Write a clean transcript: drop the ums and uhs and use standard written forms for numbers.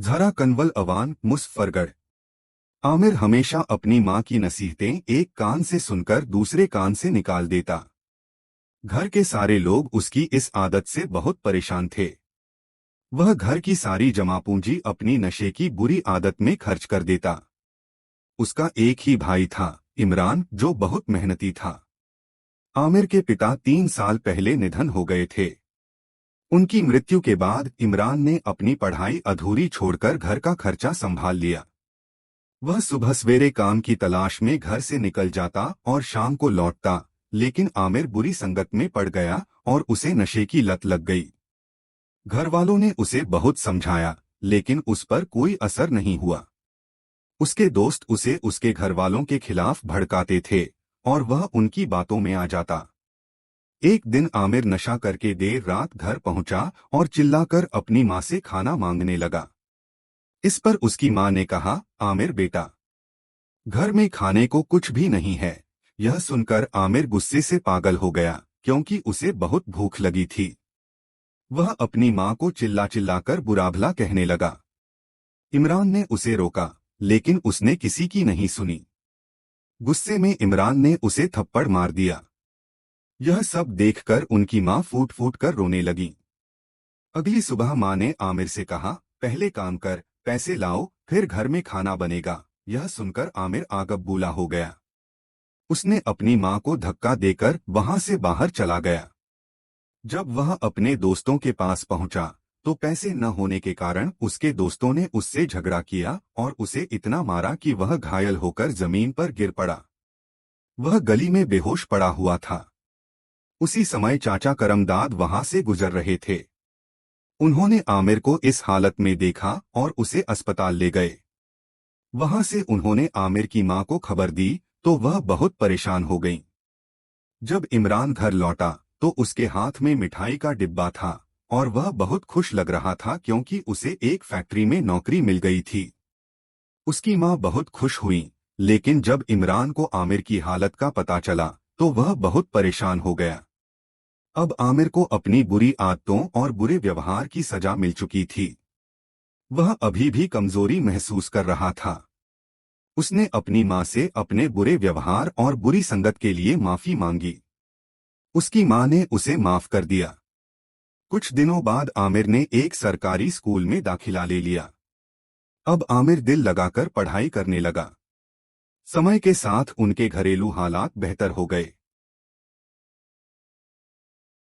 जरा कन्वल अवान मुजफ्फरगढ़। आमिर हमेशा अपनी माँ की नसीहतें एक कान से सुनकर दूसरे कान से निकाल देता। घर के सारे लोग उसकी इस आदत से बहुत परेशान थे। वह घर की सारी जमा पूंजी अपनी नशे की बुरी आदत में खर्च कर देता। उसका एक ही भाई था, इमरान, जो बहुत मेहनती था। आमिर के पिता 3 साल पहले निधन हो गए थे। उनकी मृत्यु के बाद इमरान ने अपनी पढ़ाई अधूरी छोड़कर घर का खर्चा संभाल लिया। वह सुबह सवेरे काम की तलाश में घर से निकल जाता और शाम को लौटता, लेकिन आमिर बुरी संगत में पड़ गया और उसे नशे की लत लग गई। घर वालों ने उसे बहुत समझाया, लेकिन उस पर कोई असर नहीं हुआ। उसके दोस्त उसे उसके घर वालों के खिलाफ भड़काते थे और वह उनकी बातों में आ जाता। एक दिन आमिर नशा करके देर रात घर पहुंचा और चिल्लाकर अपनी माँ से खाना मांगने लगा। इस पर उसकी माँ ने कहा, आमिर बेटा, घर में खाने को कुछ भी नहीं है। यह सुनकर आमिर गुस्से से पागल हो गया, क्योंकि उसे बहुत भूख लगी थी। वह अपनी माँ को चिल्ला चिल्लाकर बुरा-भला कहने लगा। इमरान ने उसे रोका, लेकिन उसने किसी की नहीं सुनी। गुस्से में इमरान ने उसे थप्पड़ मार दिया। यह सब देखकर उनकी माँ फूट फूट कर रोने लगी। अगली सुबह माँ ने आमिर से कहा, पहले काम कर, पैसे लाओ, फिर घर में खाना बनेगा। यह सुनकर आमिर आगबबूला हो गया। उसने अपनी माँ को धक्का देकर वहां से बाहर चला गया। जब वह अपने दोस्तों के पास पहुंचा, तो पैसे न होने के कारण उसके दोस्तों ने उससे झगड़ा किया और उसे इतना मारा कि वह घायल होकर जमीन पर गिर पड़ा। वह गली में बेहोश पड़ा हुआ था। उसी समय चाचा करमदाद वहां से गुजर रहे थे। उन्होंने आमिर को इस हालत में देखा और उसे अस्पताल ले गए। वहां से उन्होंने आमिर की मां को खबर दी, तो वह बहुत परेशान हो गईं। जब इमरान घर लौटा, तो उसके हाथ में मिठाई का डिब्बा था और वह बहुत खुश लग रहा था, क्योंकि उसे एक फैक्ट्री में नौकरी मिल गई थी। उसकी मां बहुत खुश हुई, लेकिन जब इमरान को आमिर की हालत का पता चला, तो वह बहुत परेशान हो गया। अब आमिर को अपनी बुरी आदतों और बुरे व्यवहार की सजा मिल चुकी थी। वह अभी भी कमजोरी महसूस कर रहा था। उसने अपनी मां से अपने बुरे व्यवहार और बुरी संगत के लिए माफी मांगी। उसकी मां ने उसे माफ कर दिया। कुछ दिनों बाद आमिर ने एक सरकारी स्कूल में दाखिला ले लिया। अब आमिर दिल लगाकर पढ़ाई करने लगा। समय के साथ उनके घरेलू हालात बेहतर हो गए।